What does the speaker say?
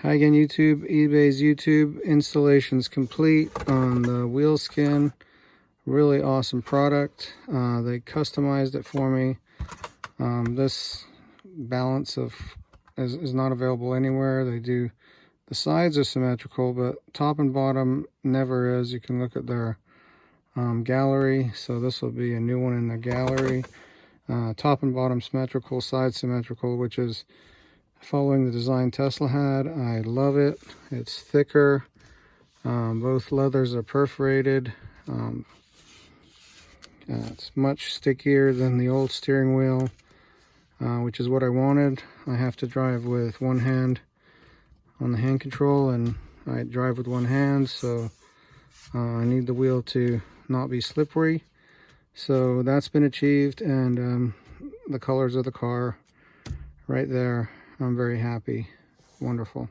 Hi again, YouTube. eBay's YouTube installation's complete on the WheelSkin. Really awesome product. They customized it for me. This balance is not available anywhere. They do, the sides are symmetrical, but top and bottom never is. You can look at their gallery. So this will be a new one in the gallery. Top and bottom symmetrical, side symmetrical, which is following the design Tesla had. I love it. It's thicker. Both leathers are perforated. It's much stickier than the old steering wheel, which is what I wanted. I have to drive with one hand on the hand control, and I drive with one hand, so I need the wheel to not be slippery. So that's been achieved, and the colors of the car right there. I'm very happy. Wonderful.